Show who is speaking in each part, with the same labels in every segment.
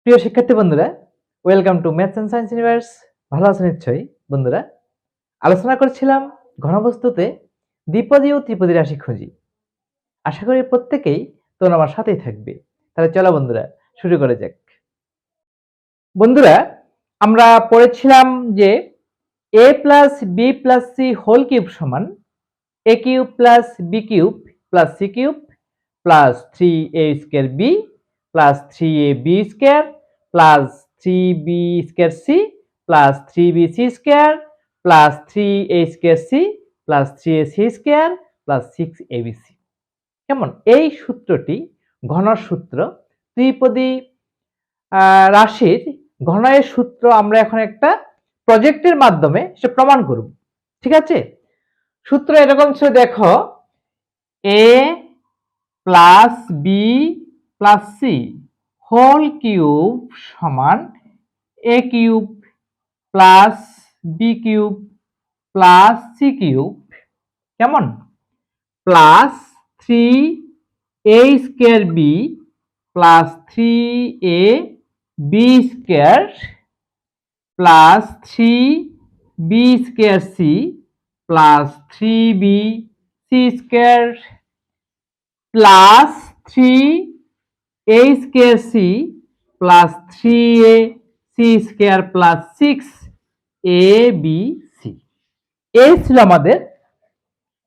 Speaker 1: প্রিয় শিক্ষার্থী বন্ধুরা, welcome to maths and science universe. ভালো আছেন নিশ্চয়ই বন্ধুরা। আলোচনা করছিলাম ঘনবস্তুতে দ্বিপদী ও ত্রিপদী রাশি খুঁজি। আশা করি প্রত্যেকেই তোমরা আমার সাথেই থাকবে। তাহলে চলো বন্ধুরা, শুরু করা যাক। বন্ধুরা, আমরা পড়েছিলাম যে a plus b plus c whole cube সমান a cube plus b cube plus c cube plus 3a square b plus 3ab square plus 3b square c plus 3bc square plus 3a square c plus 3ac square plus 6abc। কেমন? এই সূত্রটি ঘনর সূত্র, ত্রিপদী রাশির ঘনয়ের সূত্র আমরা এখন একটা প্রজেক্টের মাধ্যমে সে প্রমাণ করব। ঠিক আছে? সূত্র এরকম ছিল, দেখো, a plus b plus c whole cube সমান a cube plus b cube plus c cube, কেমন, plus 3a square b plus 3a b square plus 3b square c plus 3b c square plus 3a square c plus 3a c square plus 6abc। এই ছিল আমাদের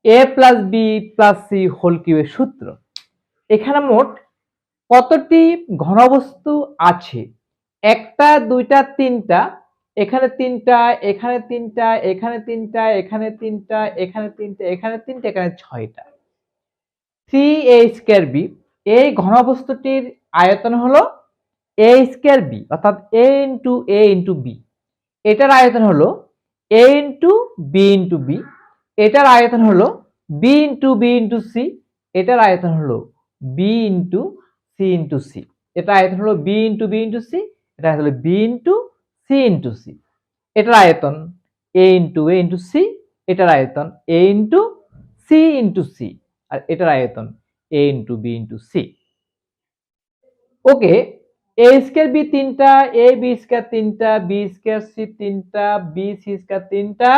Speaker 1: a plus b plus c whole কিউবের সূত্র। এখানে মোট কতটি ঘনবস্তু আছে? একটা, দুইটা, তিনটা, এখানে তিনটা, এখানে তিনটা, এখানে তিনটা, এখানে তিনটা, এখানে তিনটা, এখানে তিনটা, এখানে ছয়টা। 3a স্কয়ার বি, এই ঘনবস্তুটির আয়তন হলো a স্কয়ার বি, অর্থাৎ a into a into b. এটার আয়তন হলো a into b into b. এটার আয়তন হলো b into b into c. এটার আয়তন হলো b into c into c. এটার আয়তন হলো b into b into c. এটা হলো b into c into c. এটার আয়তন a into a into c. এটার আয়তন a into c into c. আর এটার আয়তন a into b into c. Okay, a square b তিনটা, a বি স্কয়ার তিনটা, বি স্কয়ার সি তিনটা, বি সি স্কয়ার তিনটা,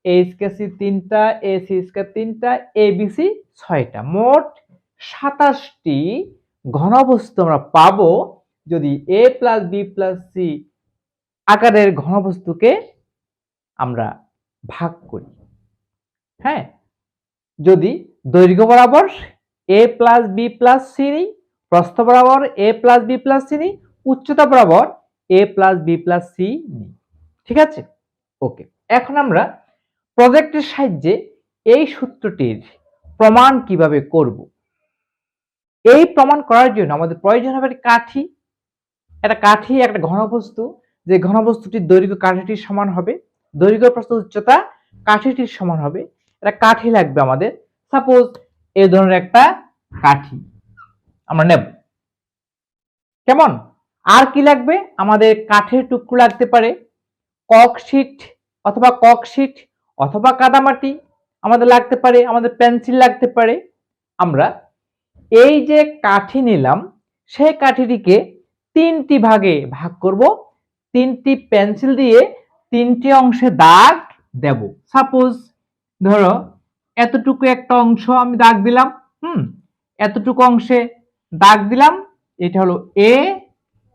Speaker 1: a স্কয়ার সি তিনটা, a সি স্কয়ার তিনটা, a বি সি ছয়টা। মোট 27টি ঘনবস্তু আমরা পাবো যদি a plus b plus c আকারের ঘনবস্তুকে আমরা ভাগ করি। হ্যাঁ, যদি দৈর্ঘ্য বরাবর a plus b plus c নিই, প্রস্থ বরাবর a plus b plus c নিই, উচ্চতা বরাবর a plus b plus c নিই। ঠিক আছে? ওকে, এখন আমরা প্রজেক্টের সাহায্যে এই সূত্রটির প্রমাণ কিভাবে করব। এই প্রমাণ করার জন্য আমাদের প্রয়োজন হবে কাঠি। একটা কাঠি একটা ঘনবস্তু, যে ঘনবস্তুটির দৈর্ঘ্য কাঠিটির সমান হবে, দৈর্ঘ্য প্রস্থ উচ্চতা কাঠিটির সমান হবে। একটা কাঠি লাগবে আমাদের। সাপোজ এই ধরনের একটা কাঠি আমরা নেব। কেমন? আর কি লাগবে? আমাদের কাঠের টুকরো লাগতে পারে, ককশিট অথবা ককশিট অথবা কাদামাটি আমাদের লাগতে পারে, আমাদের পেন্সিল লাগতে পারে। আমরা এই যে কাঠি নিলাম, সেই কাঠিটিকে তিনটি ভাগে ভাগ করব। তিনটি পেন্সিল দিয়ে তিনটি অংশে দাগ দেব। সাপোজ ধরো এতটুকু একটা অংশ আমি দাগ দিলাম, এতটুকু অংশে দাগ দিলাম। এটা হলো এ,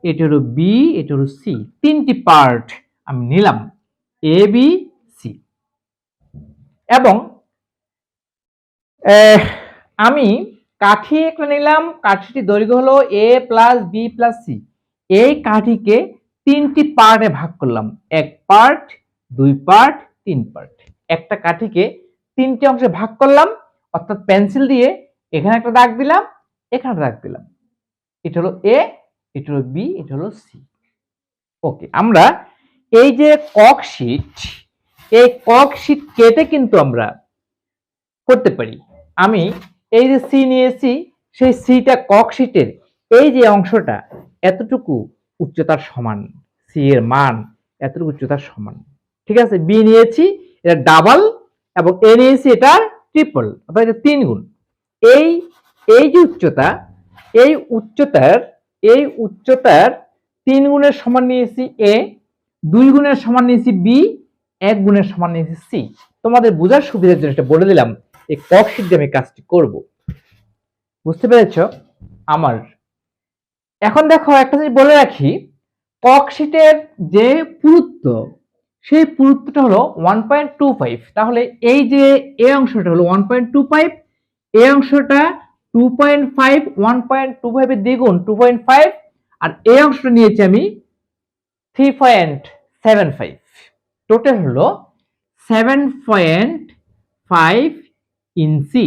Speaker 1: এটা হলো বি, এটা হলো সি। তিনটি পার্ট আমি নিলাম, এ বি সি। এবং আমি কাঠি একটা নিলাম, কাঠিটি দৈর্ঘ্য হলো a plus b plus c. এই কাঠিকে তিনটি পার্টে ভাগ করলাম, এক পার্ট, দুই পার্ট, তিন পার্ট। একটা কাঠিকে তিনটি অংশে ভাগ করলাম, অর্থাৎ পেন্সিল দিয়ে এখানে একটা দাগ দিলাম, এখানে দাগ দিলাম। এটা হলো এ, এটা হলো বি, এটা হলো সি। ওকে, আমরা এই যে ককশিট, এই ককশিট কেটে কিন্তু আমরা করতে পারি। আমি এই যে সি নিয়েছি, সেই সিটা ককশিটের এই যে অংশটা এতটুকু উচ্চতার সমান, সি এর মান এতটুকু উচ্চতার সমান। ঠিক আছে? বি নিয়েছি, এটা ডাবল, এবং এ নিয়েছি এটা ট্রিপল, অর্থাৎ এটা 3 গুণ। এই যে উচ্চতা, এই উচ্চতার 3 গুণের সমান নিয়েছি এ, 2 গুণের সমান নিয়েছি বি, 1 গুণের সমান নিয়েছি সি। তোমাদের বোঝার সুবিধার জন্য এটা বলে দিলাম, এই ককশিট দিয়ে আমি কাজটি করব। বুঝতে পেরেছো? আমার এখন দেখো একটা জিনিস বলে রাখি, ককশিটের যে পুরুত্ব, সেই পুরুত্বটা হলো 1.25। তাহলে এই যে এ অংশটা হলো 1.25, এ অংশটা 2.5, 1.25 এর দ্বিগুণ 2.5, আর এই অংশটা নিয়েছি আমি 3.75। টোটাল হলো 7.5 ইঞ্চি।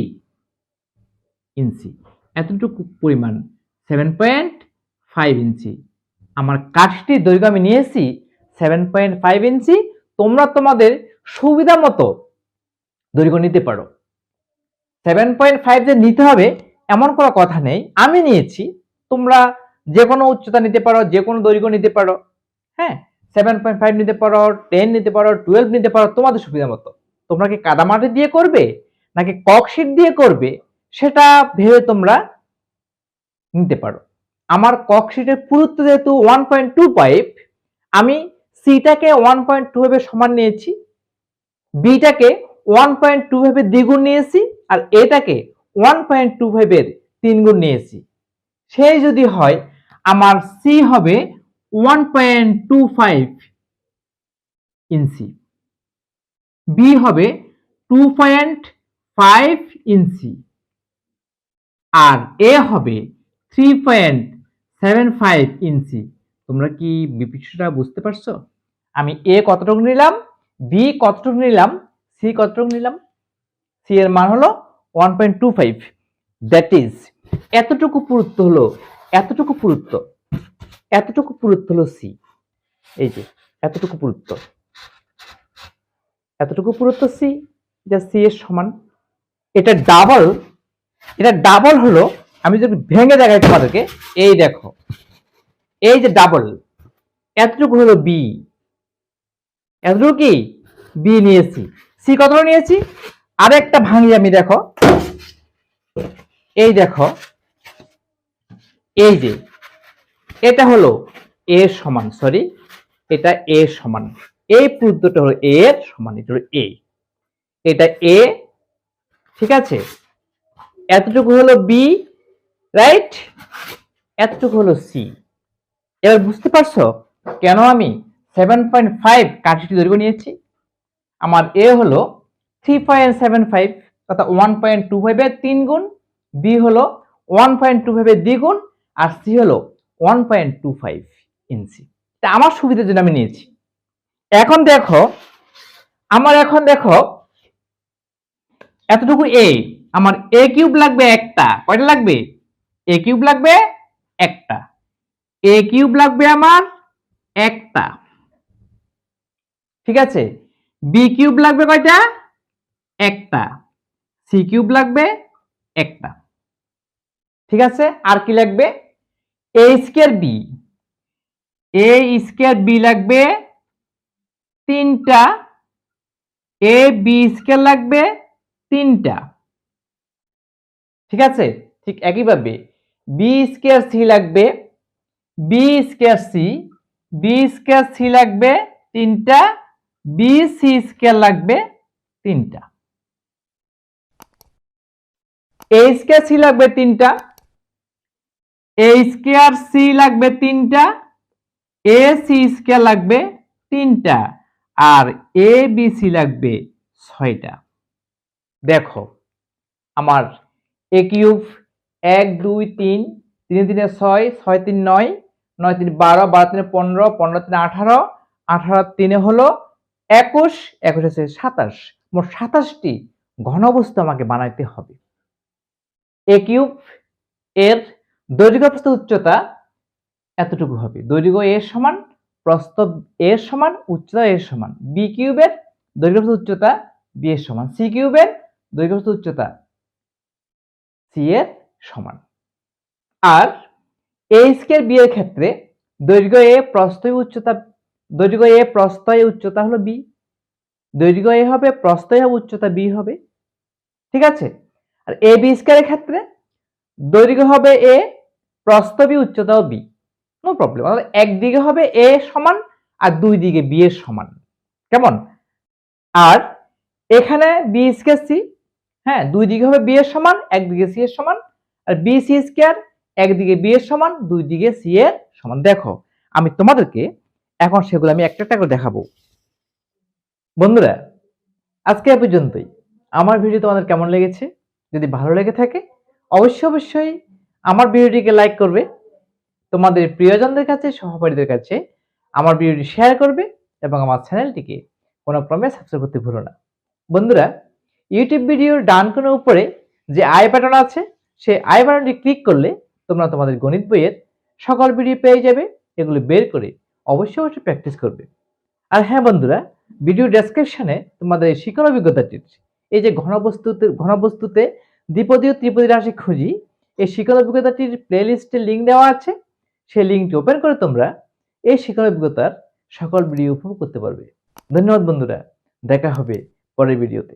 Speaker 1: এতটুকু পরিমাণ 7.5 ইঞ্চি। আমার কাঠটির দৈর্ঘ্য আমি নিয়েছি 7.5 ইঞ্চি। তোমরা তোমাদের সুবিধা মতো দৈর্ঘ্য নিতে পারো। 7.5 যে নিতে হবে এমন কোনো কথা নেই, আমি নিয়েছি। তোমরা যে কোনো উচ্চতা নিতে পারো, যে কোনো দৈর্ঘ্য নিতে পারো। হ্যাঁ, 7.5 নিতে পারো, 10 নিতে পারো, 12 নিতে পারো, তোমাদের সুবিধা মতো। তোমরা কি কাদামাটি দিয়ে করবে নাকি ককশিট দিয়ে করবে সেটা ভেবে তোমরা নিতে পারো। আমার ককশিটের পুরুত্ব যেহেতু 1.25, আমি সিটাকে 1.25 এর সমান নিয়েছি, বিটাকে 1.25 এর দ্বিগুণ নিয়েছি, আর এটাকে 1.25 এর 3 গুণ নিয়েছি। সেই যদি হয় আমার সি হবে 1.25 ইঞ্চি, বি হবে 2.5 ইঞ্চি, আর এ হবে 3.75 ইঞ্চি। তোমরা কি বিষয়টা বুঝতে পারছো? আমি এ কতটুকু নিলাম, বি কতটুকু নিলাম, সি কতটুকু নিলাম। সি এর মান হলো 1.25, দ্যাট ইজ এতটুকু পুরুত্ব হলো, এতটুকু পুরুত্ব হলো সি। এই যে এতটুকু পুরুত্ব সি, যা সি এর সমান। এটা ডাবল হলো, আমি যদি ভেঙে দেখাই তোমাদেরকে, এই দেখো, এই যে ডাবল, এতটুকু হলো বি, এতটুকু কি বি নিয়েছি। সি কতটুকু নিয়েছি, আরেকটা ভাঙি আমি, দেখো, এই দেখো, এই যে এটা হলো এ সমান, সরি এটা এ সমান, এই পুরুত্বটা হলো এ এর সমান, এটা হলো এ, এটা এ, ঠিক আছে। এতটুকু হলো বি, রাইট, এতটুকু হলো সি। এবার বুঝতে পারছো কেন আমি 7.5 কাঠিটি দৈর্ঘ্য নিয়েছি। আমার এ হলো 3.75, অর্থাৎ 1.25 এর 3 গুণ, বি হলো 1.25 এর দ্বিগুণ, আর সি হলো 1.25 ইঞ্চি। তা আমার সুবিধার জন্য আমি নিয়েছি। এখন দেখো, এতটুকু এ, আমার এ কিউব লাগবে একটা, কয়টা লাগবে, এ কিউব লাগবে একটা, এ কিউব লাগবে আমার একটা, ঠিক আছে। বি কিউব লাগবে কয়টা, একটা, সি কিউব লাগবে একটা, ঠিক আছে। আর কি লাগবে, এ স্কয়ার বি লাগবে তিনটা, এ বি স্কয়ার লাগবে তিনটা, ঠিক আছে। ঠিক একইভাবে বি স্কয়ার সি লাগবে, বি স্কয়ার সি লাগবে তিনটা, বি সি স্কয়ার লাগবে তিনটা, এ স্কয়ার সি লাগবে তিনটা, এ স্কয়ার সি লাগবে তিনটা, এ সি স্কয়ার লাগবে তিনটা, আর এ বি সি লাগবে 6টা। দেখো আমার এ কিউব 1 2 3, 3 3 6, 6 3 9, 9 3 12, 12 3 15, 15 3 18, 18 3 হলো 21, 21 আছে 27, মোট 27টি ঘনবস্তু আমাকে বানাইতে হবে। এ কিউব এর দৈর্ঘ্য প্রস্থ উচ্চতা এতটুকু হবে, দৈর্ঘ্য এর সমান, প্রস্থ এর সমান, উচ্চতা এর সমান। বি কিউবের দৈর্ঘ্য প্রস্থ উচ্চতা বি এর সমান, সি কিউবের দৈর্ঘ্য প্রস্থ উচ্চতা সি এর সমান। আর এ স্কয়ার বি এর ক্ষেত্রে দৈর্ঘ্য এ প্রস্থ উচ্চতা হলো বি, দৈর্ঘ্য এ হবে, প্রস্থ এ হবে, উচ্চতা বি হবে, ঠিক আছে। আর এ বি স্কয়ারের ক্ষেত্রে দৈর্ঘ্য হবে এ, প্রস্থ বি, উচ্চতাও বি, নো প্রবলেম। অর্থাৎ একদিকে হবে এ সমান আর দুই দিকে বি এর সমান, কেমন? আর এখানে বি স্কয়ার সি, হ্যাঁ, দুই দিকে হবে বি এর সমান, একদিকে সি এর সমান, আর বি সি স্কয়ার একদিকে বি এর সমান, দুই দিকে সি এর সমান। দেখো আমি তোমাদেরকে এখন সেগুলো আমি একটা একটা করে দেখাবো। বন্ধুরা, আজকে এ পর্যন্তই। আমার ভিডিও তোমাদের কেমন লেগেছে? যদি ভালো লেগে থাকে অবশ্যই আমার ভিডিওটিকে লাইক করবে, তোমাদের প্রিয়জনদের কাছে, সহপাঠীদের কাছে আমার ভিডিওটি শেয়ার করবে এবং আমার চ্যানেলটিকে কোনো ক্রমে সাবস্ক্রাইব করতে ভুলো না। বন্ধুরা, ইউটিউব ভিডিওর ডান কোণের উপরে যে আই বাটন আছে, সেই আই বাটনটি ক্লিক করলে তোমরা তোমাদের গণিত বইয়ের সকল ভিডিও পেয়ে যাবে। এগুলো বের করে অবশ্যই প্র্যাকটিস করবে। আর হ্যাঁ বন্ধুরা, ভিডিও ডেসক্রিপশনে তোমাদের এই শিক্ষণ অভিজ্ঞতাটির, এই যে ঘনবস্তুতে দ্বিপদী ও ত্রিপদী রাশি খুঁজি, এই শিক্ষণ অভিজ্ঞতাটির প্লেলিস্টের লিঙ্ক দেওয়া আছে। সেই লিঙ্কটি ওপেন করে তোমরা এই শিক্ষণ অভিজ্ঞতার সকল ভিডিও উপভোগ করতে পারবে। ধন্যবাদ বন্ধুরা, দেখা হবে পরের ভিডিওতে।